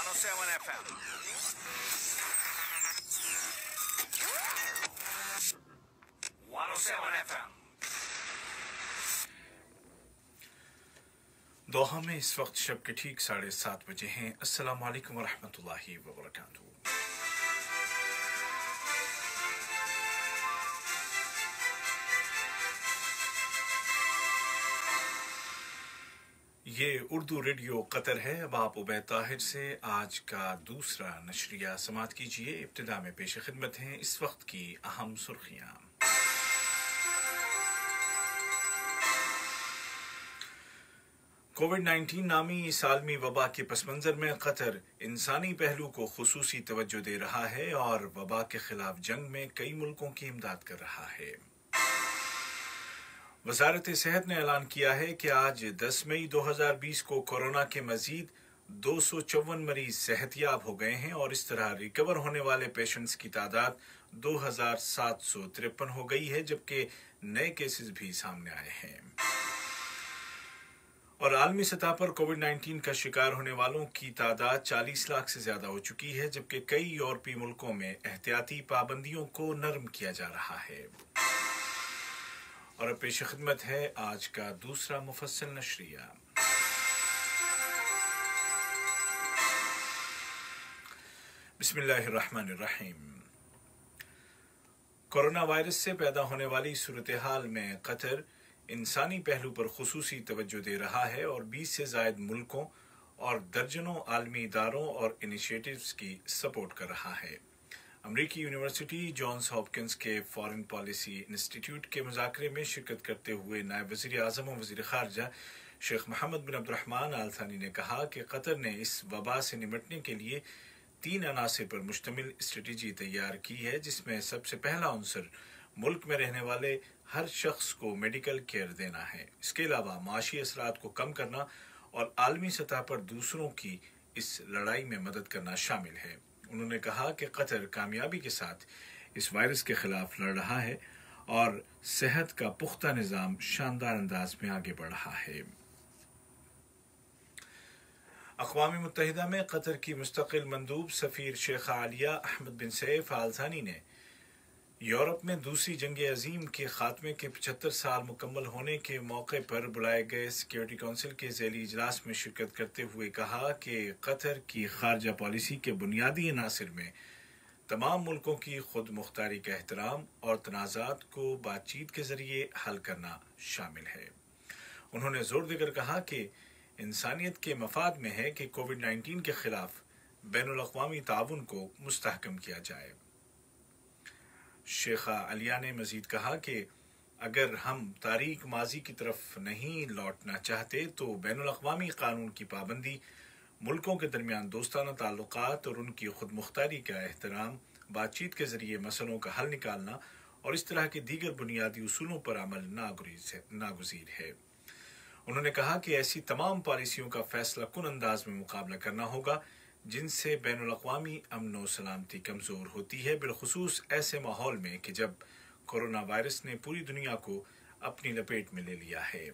107 FM. 107 FM. दोहा में इस वक्त शब के ठीक 7:30 बजे हैं। अस्सलाम वालेकुम वरहमतुल्लाहि वबरकातुहू। ये उर्दू रेडियो कतर है। अब आप उबैद ताहिर से आज का दूसरा नशरिया समात कीजिए। इब्तिदा में पेश खिदमत हैं इस वक्त की अहम सुर्खियां। कोविड-19 नामी इस आलमी वबा के पस मंजर में कतर इंसानी पहलू को खुसूसी तवज्जो दे रहा है और वबा के खिलाफ जंग में कई मुल्कों की इमदाद कर रहा है। वजारत सेहत ने ऐलान किया है कि आज 10 मई 2020 को कोरोना के मजीद 254 मरीज सेहतयाब हो गए हैं और इस तरह रिकवर होने वाले पेशेंट्स की तादाद 2753 हो गई है, जबकि नए केसेस भी सामने आए हैं। और आलमी सतह पर कोविड-19 का शिकार होने वालों की तादाद 40 लाख से ज्यादा हो चुकी है, जबकि कई यूरोपीय मुल्कों में एहतियाती पाबंदियों को नरम किया जा रहा है। और अब पेश खिदमत है आज का दूसरा मुफस्सल नशरिया। बिस्मिल्लाहिर्रहमानिर्रहीम। कोरोना वायरस से पैदा होने वाली सूरत हाल में कतर इंसानी पहलू पर खुसूसी तवज्जो दे रहा है और 20 से जायद मुल्कों और दर्जनों आलमी इदारों और इनिशिएटिव्स की सपोर्ट कर रहा है। अमरीकी यूनिवर्सिटी जॉन्स हॉपकिंस के फॉरेन पॉलिसी इंस्टीट्यूट के मुज़ाकरे में शिरकत करते हुए नायब वज़ीर आज़म और वज़ीर ख़ारजा शेख मोहम्मद बिन अब्दुर्रहमान आल थानी ने कहा कि कतर ने इस वबा से निपटने के लिए 3 अनासर पर मुश्तमिल स्ट्रेटजी तैयार की है, जिसमें सबसे पहला अंसर मुल्क में रहने वाले हर शख्स को मेडिकल केयर देना है। इसके अलावा माशी असरात को कम करना और आलमी सतह पर दूसरों की इस लड़ाई में मदद करना शामिल है। उन्होंने कहा कि कतर कामयाबी के साथ इस वायरस के खिलाफ लड़ रहा है और सेहत का पुख्ता निज़ाम शानदार अंदाज में आगे बढ़ रहा है। अक़वाम मुत्तहिदा में कतर की मुस्तकिल मंदूब सफ़ीर शेख आलिया अहमद बिन सैफ आल थानी ने यूरोप में दूसरी जंग अजीम के खात्मे के 75 साल मुकम्मल होने के मौके पर बुलाए गए सिक्योरिटी काउंसिल के ज़ैली इजलास में शिरकत करते हुए कहा कि कतर की खारजा पॉलिसी के बुनियादी अनासर में तमाम मुल्कों की खुद मुख्तारी का एहतराम और तनाज़ात को बातचीत के ज़रिए हल करना शामिल है। उन्होंने जोर देकर कहा कि इंसानियत के मफाद में है कि कोविड-19 के खिलाफ बैनुल अक़वामी ताउन को मुस्तहकम किया जाए। शेखा अलिया ने मजीद कहा कि अगर हम तारीख माजी की तरफ नहीं लौटना चाहते तो बैनुल अक़वामी कानून की पाबंदी, मुल्कों के दरमियान दोस्ताना ताल्लुकात और उनकी खुद मुख्तारी का एहतराम, बातचीत के जरिए मसलों का हल निकालना और इस तरह के दीगर बुनियादी उसूलों पर अमल नागुज़ीर है। उन्होंने कहा कि ऐसी तमाम पॉलिसियों का फैसला कुन अंदाज में मुकाबला करना होगा जिनसे बैनुल अक़वामी अमन व सलामती कमज़ोर होती है, बिलखुसूस ऐसे माहौल में कि जब कोरोना वायरस ने पूरी दुनिया को अपनी लपेट में ले लिया है।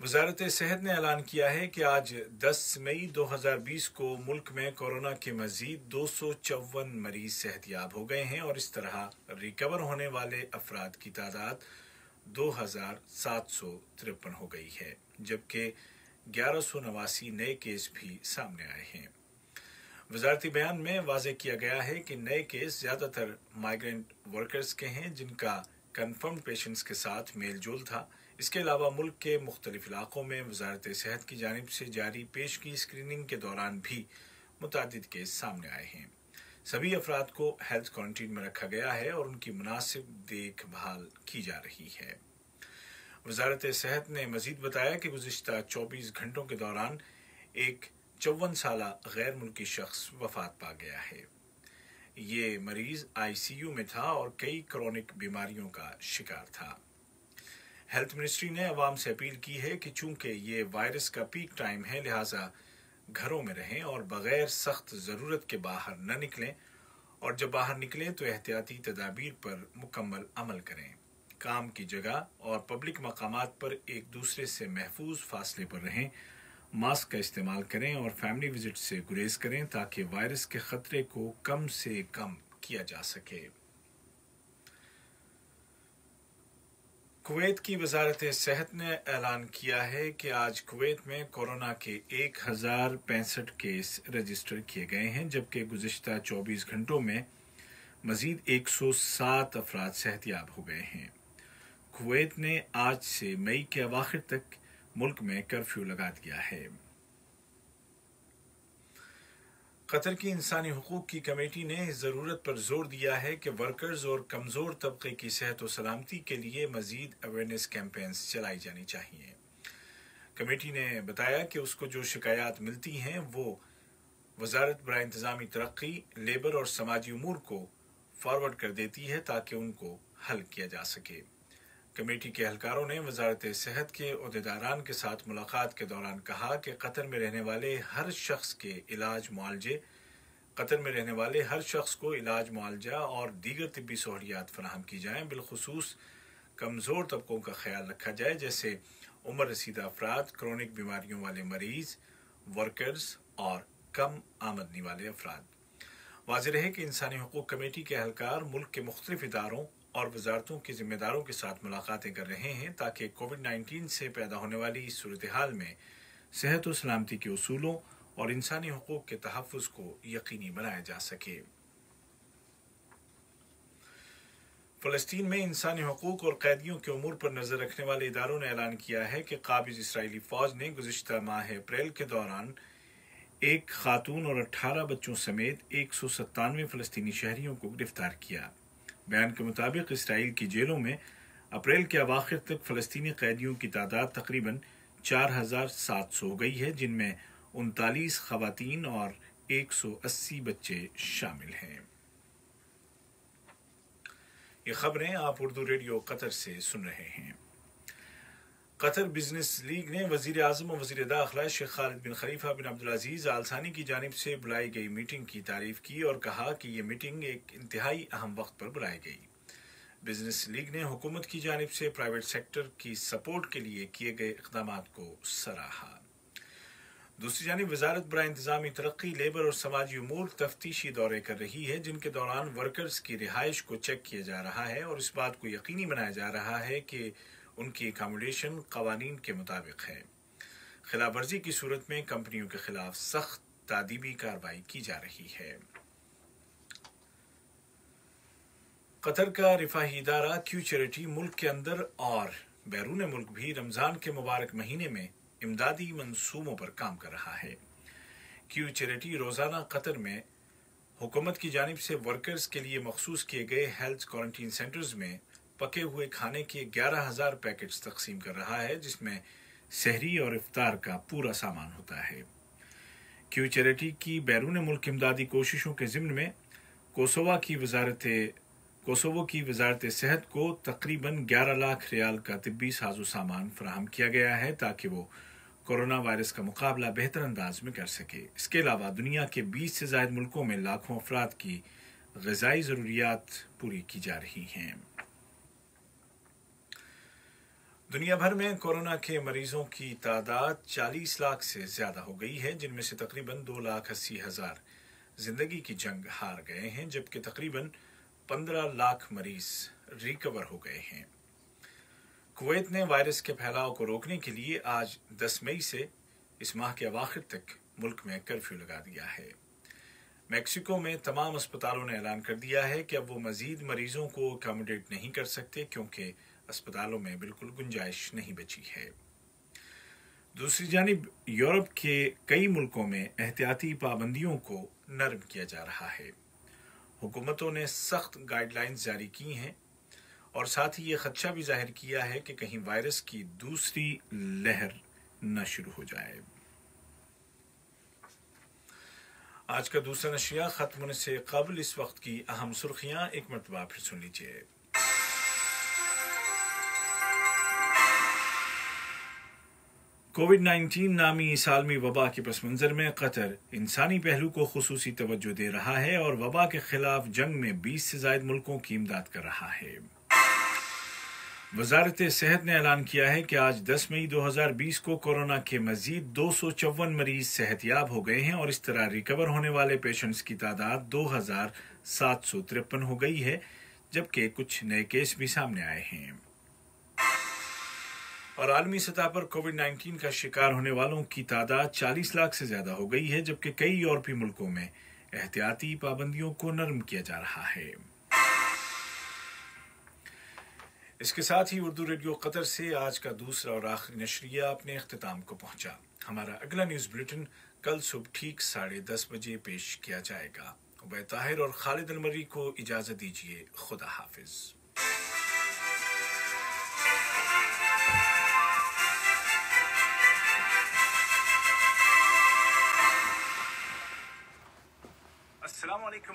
वजारत सेहत ने ऐलान किया है कि आज 10 मई 2020 को मुल्क में कोरोना के मजीद 254 मरीज सेहतयाब हो गए हैं और इस तरह रिकवर होने वाले अफराद की तादाद 2753 हो गई है, जबकि 1189 नए केस भी सामने आए हैं। वजारती बयान में वाज़ेह किया गया है कि नए केस ज़्यादातर माइग्रेंट वर्कर्स के हैं जिनका कन्फर्म्ड पेशेंट्स के साथ मेल जोल था। इसके अलावा मुल्क के मुख्तलिफ इलाकों में वजारत सेहत की जानिब से जारी पेशगी स्क्रीनिंग के दौरान भी मुतादिद केस सामने आए हैं। सभी अफराद को हेल्थ क्वारंटीन में रखा गया है और उनकी मुनासिब देखभाल की जा रही है। वजारत सेहत ने मजीद बताया कि गुज़िश्ता 24 घंटों के दौरान एक 54 साला गैर मुल्की शख्स वफात पा गया है। ये मरीज ICU में था और कई क्रोनिक बीमारियों का शिकार था। हेल्थ मिनिस्ट्री ने अवाम से अपील की है कि चूंकि ये वायरस का पीक टाइम है, लिहाजा घरों में रहें और बगैर सख्त ज़रूरत के बाहर न निकलें और जब बाहर निकलें तो एहतियाती तदाबीर पर मुकम्मल अमल करें। काम की जगह और पब्लिक मकामात पर एक दूसरे से महफूज फासले पर रहें। मास्क का इस्तेमाल करें और फैमिली विजिट से गुरेज करें ताकि वायरस के खतरे को कम से कम किया जा सके। कुवैत की वजारत सेहत ने ऐलान किया है कि आज कुवैत में कोरोना के 1065 केस रजिस्टर किए गए हैं, जबकि गुज़िश्ता 24 घंटों में मजीद 107 अफराद सेहतयाब हो गए हैं। कुवैत ने आज से मई के अवाखिर तक मुल्क में कर्फ्यू लगा दिया है। कतर की इंसानी हुकूक की कमेटी ने इस ज़रूरत पर जोर दिया है कि वर्कर्स और कमज़ोर तबके की सेहत और सलामती के लिए मज़ीद अवेयरनेस कैंपेन्स चलाई जानी चाहिए। कमेटी ने बताया कि उसको जो शिकायत मिलती हैं वो वजारत बराए इंतज़ामी तरक्की, लेबर और समाजी उमूर को फॉरवर्ड कर देती है ताकि उनको हल किया जा सके। कमेटी के एहलकारों ने वजारत सेहत के ओहदेदारान के साथ मुलाकात के दौरान कहा कि कतर में रहने वाले हर शख्स के कतर में रहने वाले हर शख्स को इलाज मुआलजा और दीगर तिब्बी सहूलियात फराहम की जाएं। बिलखुसूस कमज़ोर तबकों का ख्याल रखा जाए, जैसे उम्र रसीदा अफराद, क्रोनिक बीमारियों वाले मरीज, वर्कर्स और कम आमदनी वाले अफराद। वाज़ेह रहे कि इंसानी हुकूक कमेटी के एहलकार मुल्क के मुख्तलिफ इदारों और वजारतों के जिम्मेदारों के साथ मुलाकातें कर रहे हैं ताकि कोविड-19 से पैदा होने वाली इस सूरत हाल में सेहत और सलामती के उसूलों और इंसानी हुकूक के तहफ़्फ़ुज़ को यकीनी बनाया जा सके। फ़लस्तीन में इंसानी हुकूक और कैदियों के उमूर पर नज़र रखने वाले इदारों ने ऐलान किया है कि काबिज़ इसराइली फ़ौज ने गुज़िश्ता माह अप्रैल के दौरान एक खातून और 18 बच्चों समेत 197 फ़लस्तीनी शहरियों को गिरफ्तार किया। बयान के मुताबिक इसराइल की जेलों में अप्रैल के अवाखिर तक फ़लस्तीनी कैदियों की तादाद तकरीबन 4700 हो गई है, जिनमें 39 ख़वातीन और 180 बच्चे शामिल हैं। ये खबरें आप उर्दू रेडियो कतर से सुन रहे हैं। कतर बिजनेस लीग ने वज़ीर आज़म और वज़ीर दाखिला शेख खालिद बिन खलीफा बिन अब्दुल अजीज़ आल सानी की जानिब से बुलाई गई मीटिंग की तारीफ की और कहा कि ये मीटिंग एक इंतहाई अहम वक्त पर बुलाई गई। बिजनेस लीग ने हुकूमत की जानिब से प्राइवेट सेक्टर की सपोर्ट के लिए किए गए इक़दामात को सराहा। दूसरी जानिब वजारत बराए इंतज़ामी तरक्की, लेबर और समाजी उमूर तफ्तीशी दौरे कर रही है, जिनके दौरान वर्कर्स की रिहाइश को चेक किया जा रहा है और इस बात को यकीनी बनाया जा रहा है कि उनकी अकोमोडेशन कवानीन के मुताबिक है। खिलाफ वर्जी की सूरत में कंपनियों के खिलाफ सख्त तादीबी कार्रवाई की जा रही है। कतर का रिफाही इदारा क्यू चैरिटी मुल्क के अंदर और बैरून मुल्क भी रमज़ान के मुबारक महीने में इमदादी मंसूबों पर काम कर रहा है। क्यू चैरिटी रोज़ाना कतर में हुकूमत की जानिब से वर्कर्स के लिए मखसूस किए गए हेल्थ क्वारंटीन सेंटर्स में पके हुए खाने के 11,000 पैकेट्स तकसीम कर रहा है, जिसमें सहरी और इफ्तार का पूरा सामान होता है। क्यू चैरिटी की बैरून मुल्क इमदादी कोशिशों के ज़िम्न में कोसोवो की वजारत सेहत को तकरीबन 11 लाख रियाल का तिब्बी साजो सामान फराहम किया गया है ताकि वो कोरोना वायरस का मुकाबला बेहतर अंदाज में कर सके। इसके अलावा दुनिया के 20 से ज़ायद मुल्कों में लाखों अफराद की ग़िज़ाई ज़रूरियात पूरी की जा रही हैं। दुनिया भर में कोरोना के मरीजों की तादाद 40 लाख से ज़्यादा हो गई है, जिनमें से तकरीबन 2,80,000 जिंदगी की जंग हार गए हैं, जबकि तकरीबन 15 लाख मरीज रिकवर हो गए हैं। कुवैत ने वायरस के फैलाव को रोकने के लिए आज 10 मई से इस माह के अवाखिर तक मुल्क में कर्फ्यू लगा दिया है। मैक्सिको में तमाम अस्पतालों ने ऐलान कर दिया है कि अब वो मजीद मरीजों को अकोमोडेट नहीं कर सकते क्योंकि अस्पतालों में बिल्कुल गुंजाइश नहीं बची है। दूसरी जानिब यूरोप के कई मुल्कों में एहतियाती पाबंदियों को नरम किया जा रहा है। हुकूमतों ने सख्त गाइडलाइंस जारी की हैं और साथ ही ये खदशा भी जाहिर किया है कि कहीं वायरस की दूसरी लहर न शुरू हो जाए। आज का दूसरा नशरिया खत्म होने से कबल इस वक्त की अहम सुर्खियां एक मरतबा फिर सुन लीजिए। कोविड-19 नामी इस आलमी वबा के पस मंजर में कतर इंसानी पहलू को खुसूसी तवज्जो दे रहा है और वबा के खिलाफ जंग में 20 से ज़ायद मुल्कों की इमदाद कर रहा है। वजारत सेहत ने ऐलान किया है कि आज 10 मई 2020 को कोरोना के मजीद 254 मरीज सेहतयाब हो गए हैं और इस तरह रिकवर होने वाले पेशेंट्स की तादाद 2753 हो गई है, जबकि कुछ नए केस भी सामने आए हैं। और आलमी सतह पर कोविड-19 का शिकार होने वालों की तादाद 40 लाख से ज्यादा हो गई है, जबकि कई यूरोपीय मुल्कों में एहतियाती पाबंदियों को नरम किया जा रहा है। इसके साथ ही उर्दू रेडियो कतर से आज का दूसरा और आखिरी नशरिया अपने इख्तिताम को पहुंचा। हमारा अगला न्यूज बुलेटिन कल सुबह ठीक 10:30 बजे पेश किया जाएगा। उबैद ताहिर और खालिद अलमरी को इजाजत दीजिए। खुदा हाफिज। अस्सलाम वालेकुम।